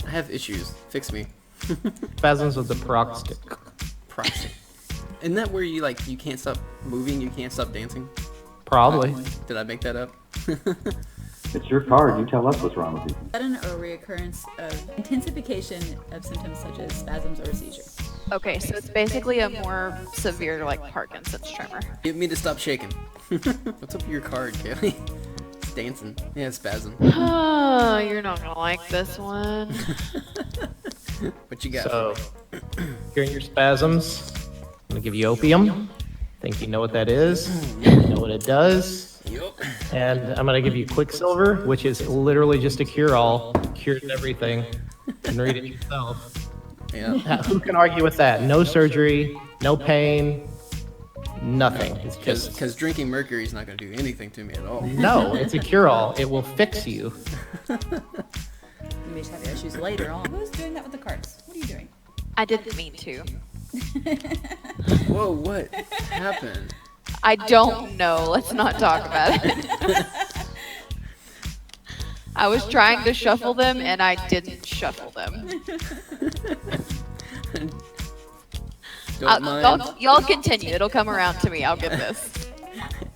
I have issues. Fix me. Spasms of the proxtic. Proxy. Isn't that where you can't stop moving, you can't stop dancing? Probably. Did I make that up? It's your card. You tell us what's wrong with you. Sudden or reoccurrence of intensification of symptoms such as spasms or seizures. Okay, so it's basically a more severe, like, Parkinson's tremor. Get me to stop shaking. What's up with your card, Kaylee? It's dancing. Yeah, spasm. Oh, you're not gonna like this one. What you got So, for me? during your spasms, I'm gonna give you opium. Think you know what that is. You know what it does. Yup. And I'm gonna give you Quicksilver, which is literally just a cure-all. Cures everything. And read it yourself. Yeah. Who can argue with that? No surgery, no pain, nothing. It's just Because drinking mercury is not going to do anything to me at all. no. It's a cure-all. It will fix you. You may just have your issues later on. Who's doing that with the cards? What are you doing? I didn't mean to. Whoa, what happened? I don't know. Let's not talk about it. I was trying to shuffle them, and I didn't shuffle them. Don't mind. Y'all continue. It'll come around to me. I'll get this.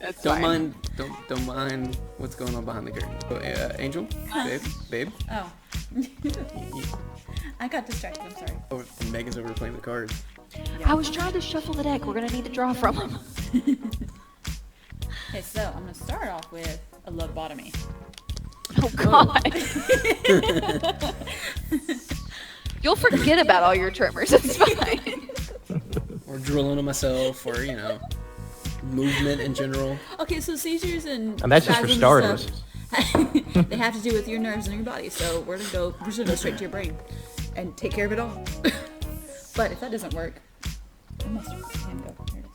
It's Don't fine. mind. Don't mind what's going on behind the curtain. Oh, Angel, babe. Oh. I got distracted, I'm sorry. Oh, and Megan's over playing the cards. I was trying to shuffle the deck. We're gonna need to draw from them. Okay, so I'm going to start off with a lobotomy. Oh God. You'll forget about all your tremors. It's fine. Or drilling on myself, or, movement in general. Okay, so seizures and And that's just for spasms and starters. stuff, they have to do with your nerves in your body, so we're just gonna go straight to your brain and take care of it all. But if that doesn't work, I must hand go. Here it is.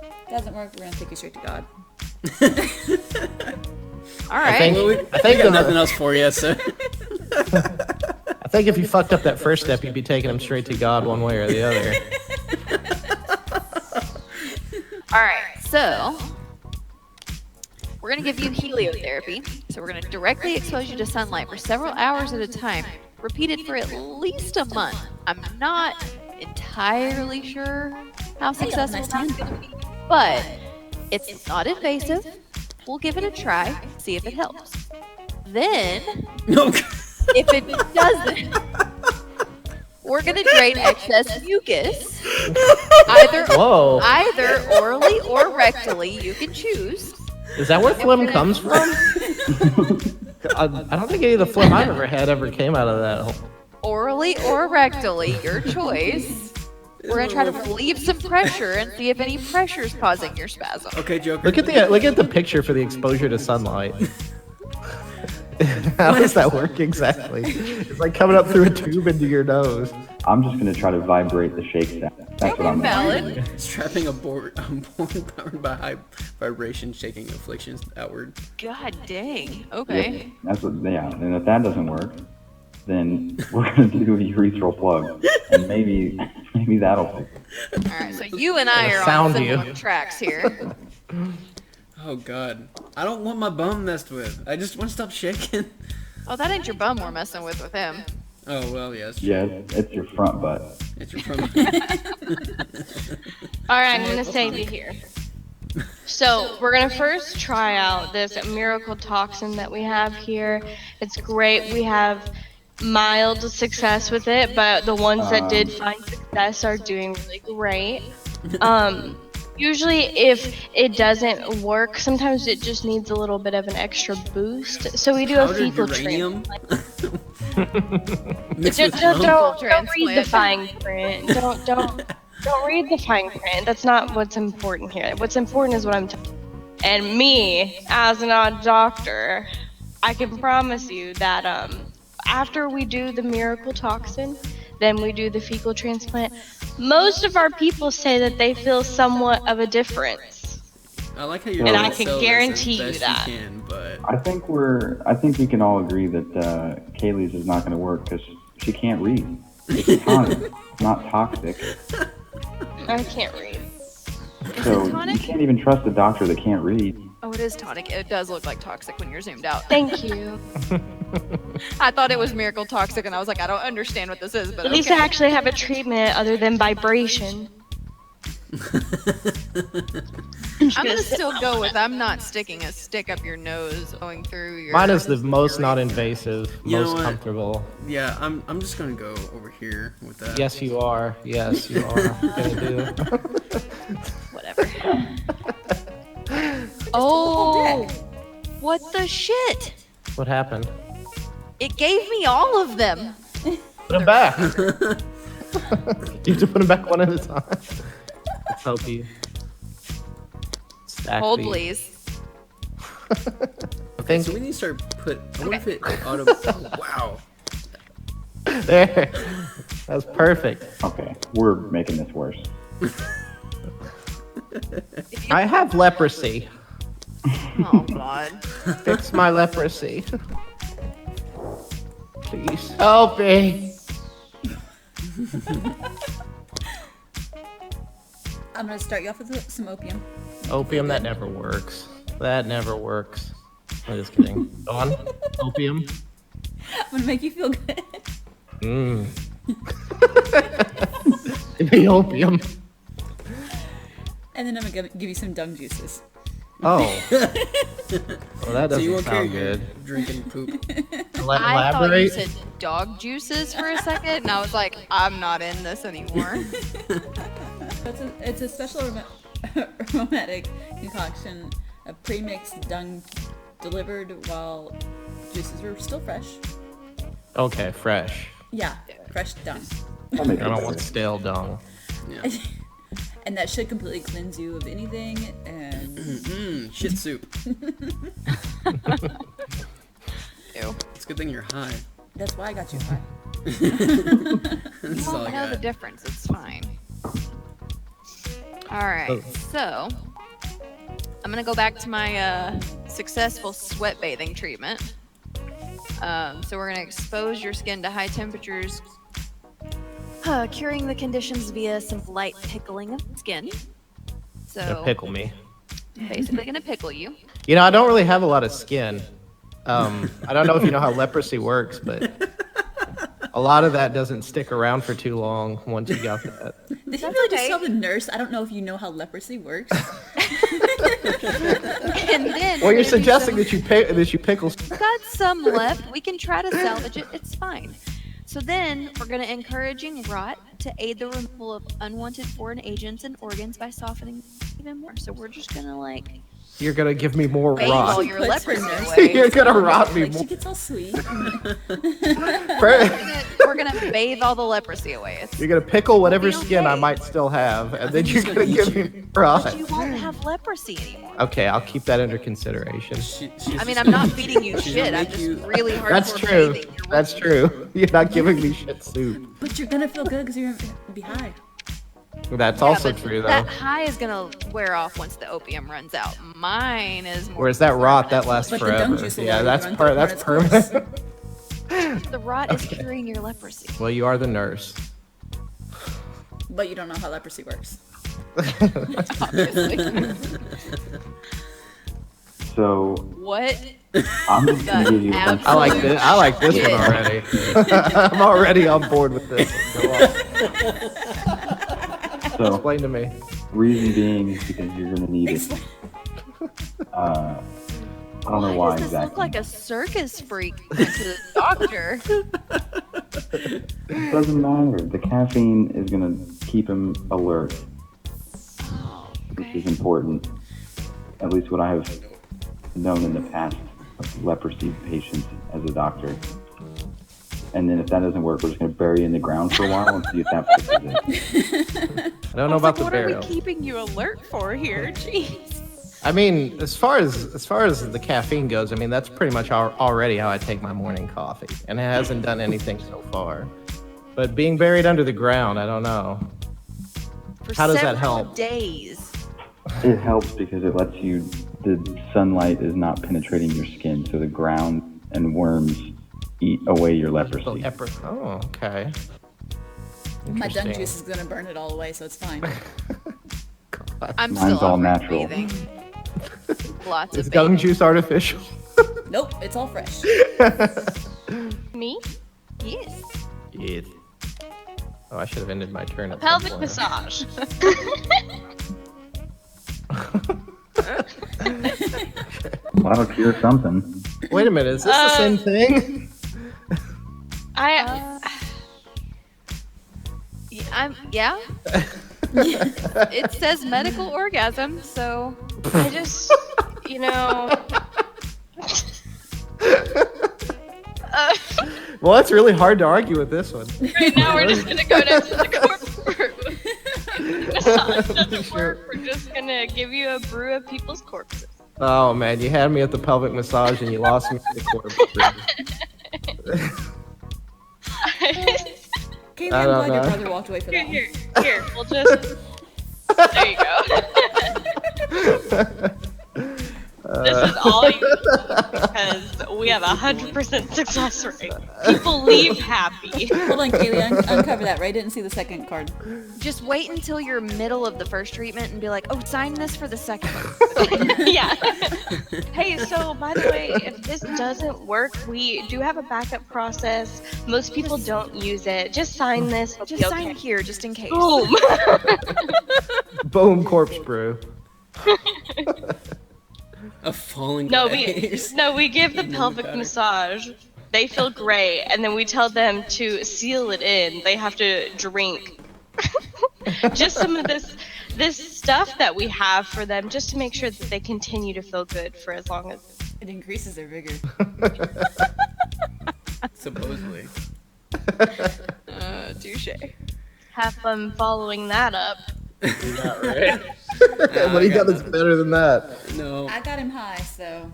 If it doesn't work, we're gonna take you straight to God. All right. Well, I think we got nothing else for you, so. I think if you fucked up that first step, you'd be taking him straight to God one way or the other. All right. So we're gonna give you heliotherapy. So we're gonna directly expose you to sunlight for several hours at a time, repeated for at least a month. I'm not entirely sure how successful that's gonna be, but it's not invasive. We'll give it a try, see if it helps. Then, No. if it doesn't, we're gonna drain excess mucus, either orally or rectally. You can choose. Is that where phlegm comes from? I don't think any of the phlegm I've ever had ever came out of that hole. Orally or rectally, your choice. We're gonna try to relieve some pressure and see if any pressure is causing your spasm. Okay, Joker. Look at the picture for the exposure to sunlight. How does that work exactly? It's like coming up through a tube into your nose. I'm just going to try to vibrate the shake set. That's what I'm Valid. doing. Strapping a board powered by high vibration, shaking afflictions outward. God dang. Okay. That's what, yeah. And if that doesn't work, then we're going to do a urethral plug. And maybe that'll fix it. All right. So you and I are on Sound similar you. tracks here. Oh God, I don't want my bum messed with. I just want to stop shaking. Oh, that ain't your bum we're messing with him. Oh well, yes. Yeah, it's your front butt. It's your front. All right, I'm gonna save you here. So we're gonna first try out this miracle toxin that we have here. It's great. We have mild success with it, but the ones that did find success are doing really great. Usually if it doesn't work, sometimes it just needs a little bit of an extra boost. So we do a Powdered fecal uranium. transplant. Mixed Don't, with don't, rum? don't read the fine print. Don't read the fine print. That's not what's important here. What's important is what I'm telling you. And me, as an odd doctor, I can promise you that after we do the miracle toxin, then we do the fecal transplant. Most of our people say that they feel somewhat of a difference. I like how you're And trying I to can sell this guarantee as you best that. You can, but I think we can all agree that Kaylee's is not going to work because she can't read. It's tonic, not toxic. I can't read. So you can't even trust a doctor that can't read. Oh, it is tonic. It does look like toxic when you're zoomed out. Thank you. I thought it was miracle toxic, and I was like, I don't understand what this is, but At least okay. I actually have a treatment other than vibration. I'm gonna still go with I'm not sticking a stick up your nose going through your. Mine is the most non-invasive, You know most what? comfortable. Yeah, I'm just gonna go over here with that. Yes, you are. Yes, you are. Gonna do. Whatever. whole Oh, deck. what the shit? What happened? It gave me all of them. Put them back. You have to put them back one at a time. Let's help you. Stack Hold, these. please. I think So we need to start I wonder if it auto. Oh, wow. there. That's perfect. Okay, we're making this worse. I have leprosy. Oh god. Fix my leprosy. Please help me. I'm gonna start you off with some opium. Opium, that never works. That never works. I'm just kidding. Go on. Opium. I'm gonna make you feel good. Mmm. Give me opium. And then I'm gonna give you some dung juices. Oh. Well, that So you doesn't won't care sound you're good. drinking poop. I thought you Elaborate. said dog juices for a second, and I was like, I'm not in this anymore. It's a special aromatic concoction, a pre-mixed dung delivered while juices are still fresh. Okay, fresh. Yeah, fresh dung. I'll make I it don't better. want stale dung. Yeah. And that should completely cleanse you of anything. And Shit soup. Ew. It's a good thing you're high. that's why I got you high. That's all I I know the got. difference. It's fine. All right, so I'm gonna go back to my successful sweat bathing treatment. So we're gonna expose your skin to high temperatures, curing the conditions via some light pickling of the skin. Gonna So pickle me. basically gonna pickle you. You know, I don't really have a lot of skin. I don't know if you know how leprosy works, but a lot of that doesn't stick around for too long once you got that. Did you That's really just okay. tell the nurse? I don't know if you know how leprosy works. And then Well, we're you're gonna do suggesting some- that you pickle. got some left. We can try to salvage it. It's fine. So then we're going to encouraging rot to aid the removal of unwanted foreign agents and organs by softening even more. So we're just going to like You're gonna give me more bathe all rot. your Puts her leprosy nurse- away. You're gonna rot me Like she more. gets all sweet. We're gonna bathe all the leprosy away. You're gonna pickle whatever be skin I okay. might still have, and then think you're he's gonna gonna give eat me rot. You won't have leprosy anymore. Okay, I'll keep that under consideration. I mean, I'm not feeding you She's shit. gonna I'm make just you- really hardcore That's true. bathing. You're That's true. You're not giving me shit soup. But you're gonna feel good because you're gonna be high. That's Yeah, also but true, though. That high is gonna wear off once the opium runs out. Mine is more. Whereas that rot, that lasts But the dung forever. juice will Yeah, let it that's run part. through That's part of its permanent. The rot is curing your leprosy. Well, you are the nurse. But you don't know how leprosy works. Obviously. So What? I'm just gonna give you a bunch I like this. I like this one Yeah. already. I'm already on board with this. Go on. So Explain to me. reason being is because you're gonna need it. I don't know why Does this exactly. look like a circus freak went to the doctor? It doesn't matter. The caffeine is gonna keep him alert, which is important. At least what I have known in the past of leprosy patients as a doctor. And then if that doesn't work, we're just gonna bury you in the ground for a while and see if that fixes it. I don't know about the What are we burial. keeping you alert for here? Jeez. I mean, as far as the caffeine goes, I mean that's pretty much already how I take my morning coffee, and it hasn't done anything so far. But being buried under the ground, I don't know. For How does that several help? days. It helps because it lets you, the sunlight is not penetrating your skin, so the ground and worms eat away your leprosy. Oh, okay. My dung Interesting. juice is gonna burn it all away, so it's fine. I'm Mine's still all over natural. bathing. Lots Is of gum bacon. juice artificial? Nope, it's all fresh. Me? Yes. Yes. Oh, I should have ended my turn at some Pelvic point. massage. Well, that'll cure something. Wait a minute, is this the same thing? Yeah. It says medical orgasm, so I just, you know. Well, it's really hard to argue with this one. Right now we're just gonna go down to the corpse room. If the massage doesn't work, we're just gonna give you a brew of people's corpses. Oh man, you had me at the pelvic massage and you lost me at the corpse. Kaylee, I I'm don't glad your know. brother walked away for that one. Here, we'll just. There you go. This is all you because we have 100% success rate. People leave happy. Hold on, Kaylee, uncover that, right? Didn't see the second card. just wait until you're middle of the first treatment and be like, oh, sign this for the second one. Yeah. Hey, so by the way, if this doesn't work, we do have a backup process. Most people don't use it. Just sign this. It'll Just be sign okay. here, just in case. Boom. Boom, corpse brew. A falling No, glaze. we give the Even pelvic better. massage. They feel great, and then we tell them to seal it in. They have to drink just some of this stuff that we have for them, just to make sure that they continue to feel good for as long as. It increases their vigor. Supposedly. Touche. Have fun following that up. Yeah, right. Ah, What do you I got got that's better than that? No. I got him high, so.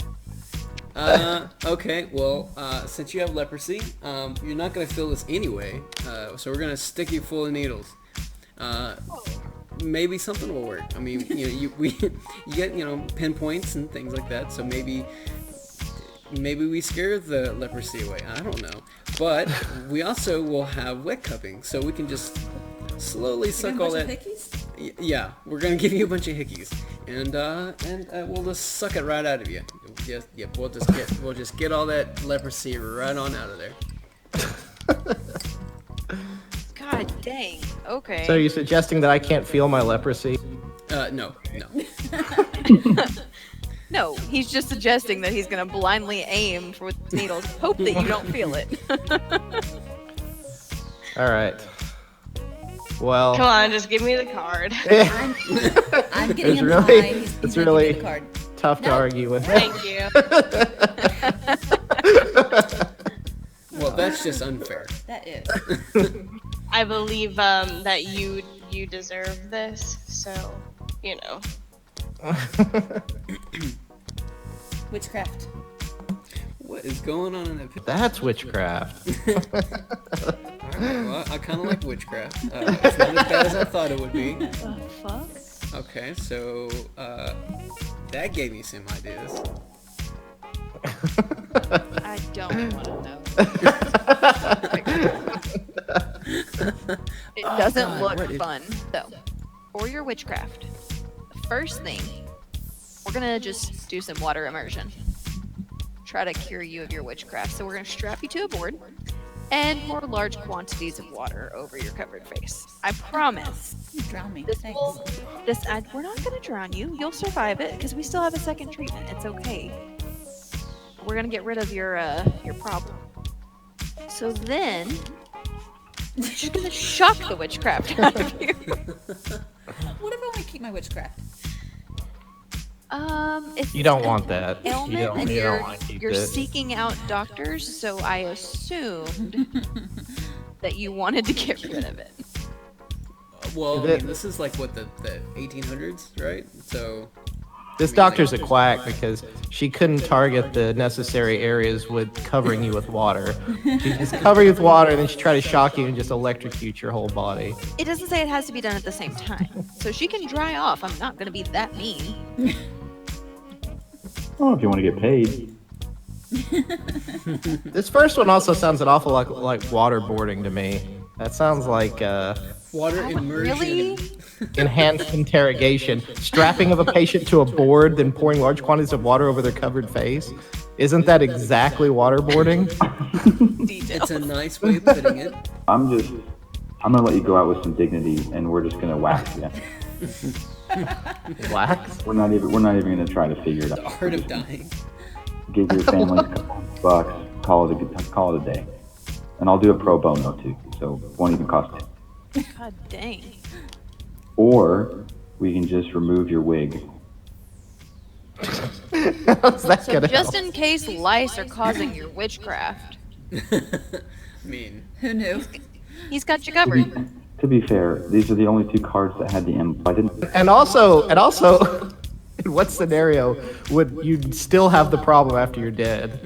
Okay, well, since you have leprosy, you're not gonna feel this anyway, so we're gonna stick you full of needles. Maybe something will work. I mean, you get, pinpoints and things like that, so maybe we scare the leprosy away. I don't know. But we also will have wet cupping, so we can just slowly suck all that. Yeah, we're gonna give you a bunch of hickeys, and we'll just suck it right out of you. We'll just get all that leprosy right on out of there. God dang. Okay. So are you suggesting that I can't feel my leprosy? No. No, he's just suggesting that he's gonna blindly aim for the needles, hope that you don't feel it. All right. Well, Come on, just give me the card. I'm getting It's him really- high. He's it's making me really- the card. tough to No. argue with. Thank you. Well, that's just unfair. That is. I believe that you deserve this, so Witchcraft. What is going on in that picture? That's witchcraft. Alright, well, I kind of like witchcraft. It's not as bad as I thought it would be. The fuck? Okay, so that gave me some ideas. I don't want to know. It doesn't God, look what is- fun. So, for your witchcraft, the first thing, we're gonna just do some water immersion. Try to cure you of your witchcraft. So we're gonna strap you to a board and pour large quantities of water over your covered face. I promise. You drown me. This Thanks. will, we're not gonna drown you. You'll survive it because we still have a second treatment. It's okay. We're gonna get rid of your problem. So then, we're just gonna shock the witchcraft out of you. What if I want to keep my witchcraft? It's You don't an want that. ailment, and you don't want to keep you're this. seeking out doctors. So I assumed that you wanted to get rid of it. Well, Is I it- mean, this is like what the 1800s, right? So This doctor's a quack because she couldn't target the necessary areas with covering you with water. She just cover you with water and then she tried to shock you and just electrocute your whole body. It doesn't say it has to be done at the same time, so she can dry off. I'm not gonna be that mean. Oh, if you want to get paid. This first one also sounds an awful lot like waterboarding to me. That sounds like water immersion. Really? enhanced interrogation, strapping of a patient to a board, then pouring large quantities of water over their covered face. Isn't that exactly waterboarding? It's a nice way of putting it. I'm gonna let you go out with some dignity, and we're just gonna wax you. Wax? We're not even gonna try to figure it The out. art of dying. Give your family a couple bucks, call it a day, and I'll do it pro bono too, so it won't even cost you. God dang. Or we can just remove your wig. How's that So gonna just help? in case lice are causing your witchcraft, I mean, Who knew? he's got you covered. To be fair, these are the only 2 cards that had the M. I didn't. And also, in what scenario would you still have the problem after you're dead?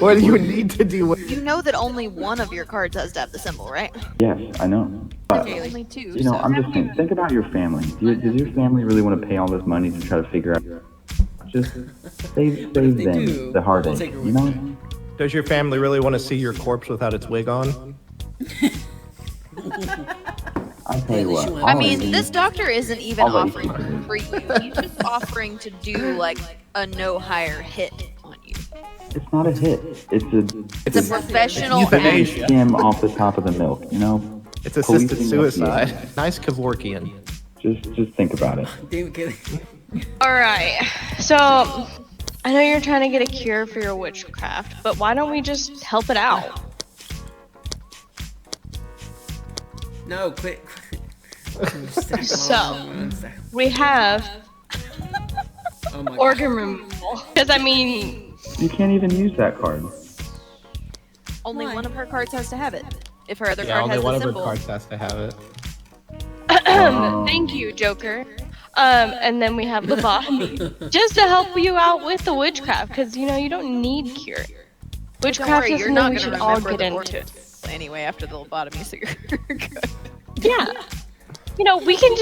Or you would need to deal with? You know that only one of your cards has to have the symbol, right? Yes, I know. But, Only 2. you know, so- I'm just saying, think about your family. Does your family really want to pay all this money to try to figure out? Just save they them do, the heartache, we'll take your you know? wig. Does your family really want to see your corpse without its wig on? I'll tell you what. I I'll mean, let you- this doctor isn't even I'll let you offering keep it. for you. He's just offering to do like a no hire hit on you. It's not a hit. It's a professional euthanasia. skim off the top of the milk, you know? It's assisted Policing up the suicide. area. Nice Kevorkian. Just think about it. David Kelly. All right. So, I know you're trying to get a cure for your witchcraft, but why don't we just help it out? No, quit. Stack 'em So- all, stack 'em. We have Oh my God. organ removal. Because, I mean, You can't even use that card. Only Why? one of her cards has to have it. If her other Yeah, card only has one the of her symbol, cards has to have it. thank you, Joker. And then we have lobotomy. Just to help you out with the witchcraft, because, you know, you don't need cure. don't Witchcraft worry, is you're something not we going to should all remember get the into. organ anyway after the lobotomy, so you're good. Yeah. You know, we can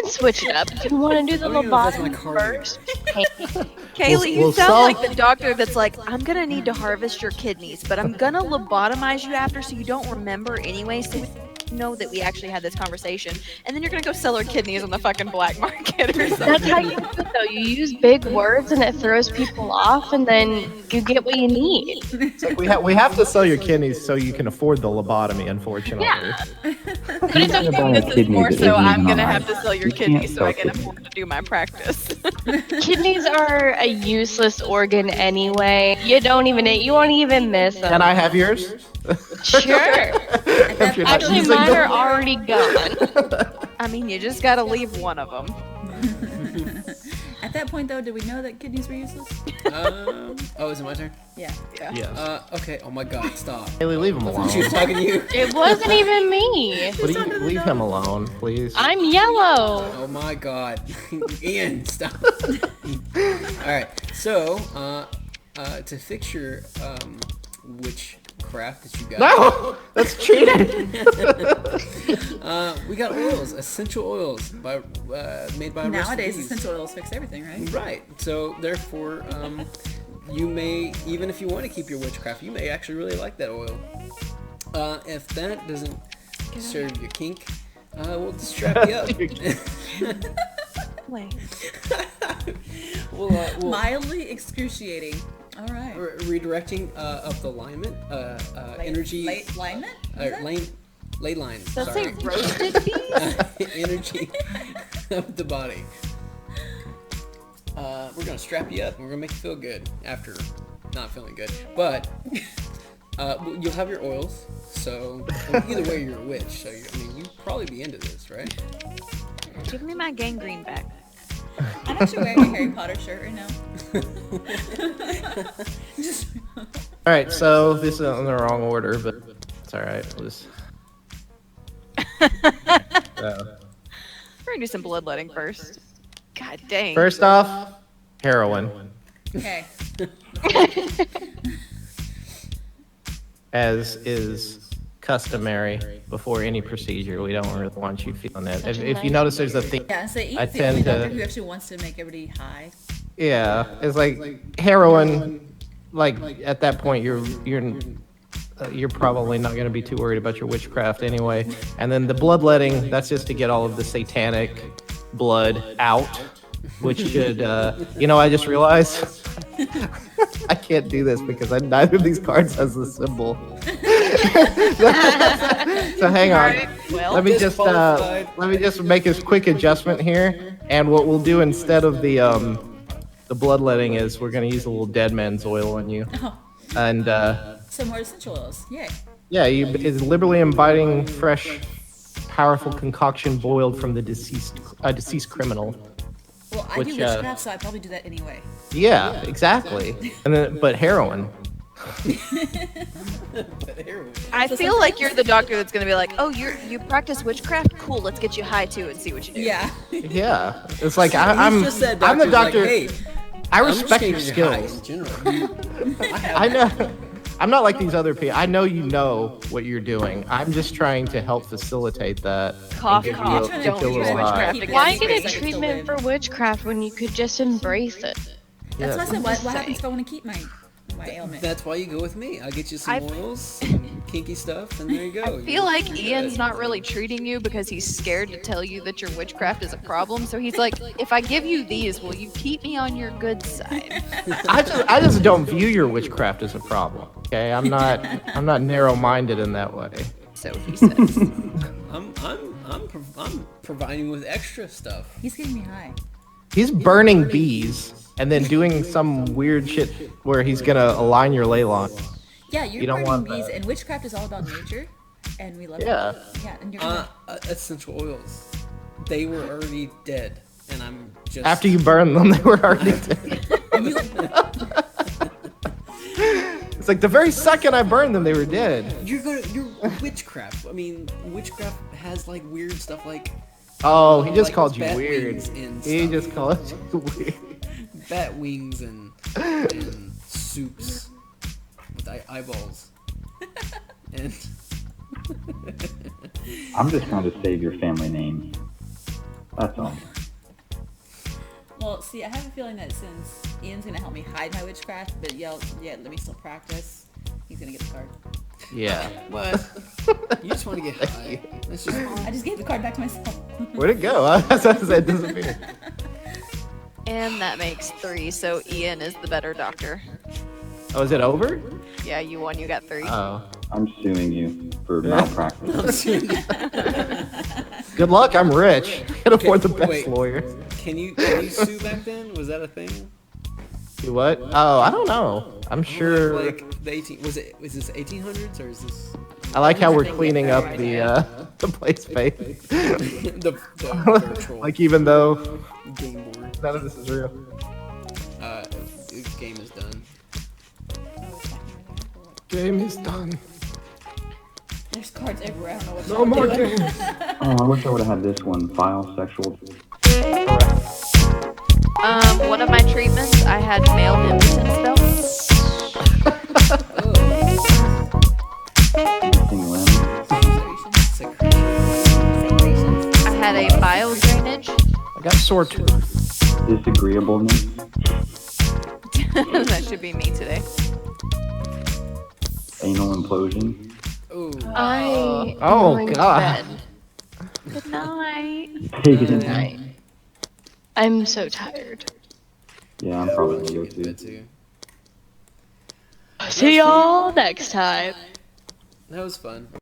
switch it up. If you want to do the I don't even know if that's my lobotomy card. first. Kaylee, you we'll sound solve- like the doctor that's like, I'm gonna need to harvest your kidneys, but I'm gonna lobotomize you after so you don't remember anyway, so we know that we actually had this conversation. And then you're gonna go sell her kidneys on the fucking black market or something. That's how you do it, though. You use big words and it throws people off, and then you get what you need. It's like we have to sell your kidneys so you can afford the lobotomy, unfortunately. Yeah. But it's Think okay, about this a is kidney more that so isn't I'm even gonna on have to ice. sell your You can't kidneys so I sell can kidneys. afford to do my practice. Kidneys are a useless organ anyway. You won't even miss them. Can I have yours? Sure. If you're not Actually, using mine them. are already gone. I mean, you just gotta leave one of them. At that point, though, did we know that kidneys were useless? Oh, is it my turn? Yeah. Yes. Okay. Oh my God, stop. Haley, leave him alone. She was talking to you. It wasn't even me. What do you leave him alone, please? I'm yellow. Oh my God, Ian, stop. All right. So, to fix your witchcraft that you got, No, that's cheating. we got oils, essential oils made by Nowadays, Russ essential oils fix everything, right? Right. So therefore, you may, even if you want to keep your witchcraft, you may actually really like that oil. If that doesn't serve your kink, we'll just strap you up. Wait. we'll Mildly excruciating. All right. redirecting of the alignment, energy, Late alignment? ley lines. Does Sorry. it say roasted beef? Energy of the body. We're gonna strap you up and we're gonna make you feel good after not feeling good. But you'll have your oils, so either way you're a witch. So you'd probably be into this, right? Give me my gangrene back. I'm actually wearing a Harry Potter shirt right now. Just All right, so this is in the wrong order, but it's all right. We'll just... We're gonna do some bloodletting first. God dang. First off, heroin, okay. as is customary before any procedure. We don't really want you feeling that. If you notice, there's a theme. Yeah, so Ian's I the only tend to- doctor who actually wants to make everybody high. Yeah, it's like heroin. Like at that point, you're you're probably not going to be too worried about your witchcraft anyway. And then the bloodletting, that's just to get all of the satanic blood out, which should, I just realized I can't do this because neither of these cards has the symbol. So hang on. Well, Let me just make a quick adjustment here. And what we'll do instead of the bloodletting is we're going to use a little dead man's oil on you. Oh, And some more essential oils. Yay. yeah, is liberally imbibing fresh, powerful concoction boiled from the deceased criminal. Well, I Which, do witchcraft, so I probably do that anyway. Yeah, exactly. And then, but heroin. I feel like you're the doctor that's gonna be like, oh, you practice witchcraft? Cool, let's get you high too and see what you do. Yeah. Yeah, it's like He's just said I'm the doctor's doctor. Like, hey, I I'm just respect gonna your get you high skills. in general. I know. I'm not like these other people. I know you know what you're doing. I'm just trying to help facilitate that. and Cough, give you cough, a- don't get you a use little high. witchcraft against Why me. get a Like it's treatment still for witchcraft when you could just embrace it? That's what I said. What saying. happens if I want to keep my ailment? That's why you go with me. I get you some I- oils, some kinky stuff, and there you go. I feel like Ian's not really treating you because he's scared to tell you that your witchcraft is a problem. So he's like, if I give you these, will you keep me on your good side? I just don't view your witchcraft as a problem. Okay, I'm not narrow-minded in that way. So he says. I'm providing with extra stuff. He's getting me high. He's burning bees and then doing some weird shit where he's gonna align your ley line. Yeah, you're You don't burning want bees, that. and witchcraft is all about nature, and we love Yeah. it. Yeah, and you're gonna, Essential oils. They were already dead, and I'm just After you burn them, they were already dead. and you, It's like the very second I burned them, they were dead. You're witchcraft. I mean, witchcraft has like weird stuff like Oh, he just Like called you bat weird. wings and He stuff. just called you weird. bat wings and soups with eyeballs. And I'm just trying to save your family name. That's all. well, see, I have a feeling that since Ian's gonna help me hide my witchcraft, but let me still practice. He's gonna get the card. Yeah. what? You just want to get high. That's just I just gave the card back to myself. Where'd it go? That's what I said, disappeared. And that makes 3, so Ian is the better doctor. Oh, is it over? Yeah, you won, you got 3. Oh. I'm suing you for malpractice. Good luck, I'm rich. I can afford the best wait. lawyers. Can you sue back then? Was that a thing? Do what? Oh, I don't know. I'm sure. Like the 18 was this 1800s or is this I like how we're cleaning up the place space. the virtual Like even though game board? none of this is real. The game is done. Game is done. There's cards everywhere. I don't know what No more doing. games. Oh, I wish I would have had this one. Vile sexual. One of my treatments, I had male impotence spells. Missing limb. I had a bile drainage. I got sore tooth. Disagreeableness. That should be me today. Anal implosion. Oh, I Oh, am going to God. bed. Good night. Pagan. Night. I'm so tired. Yeah, I'm probably gonna go too. good too. See y'all next time. That was fun.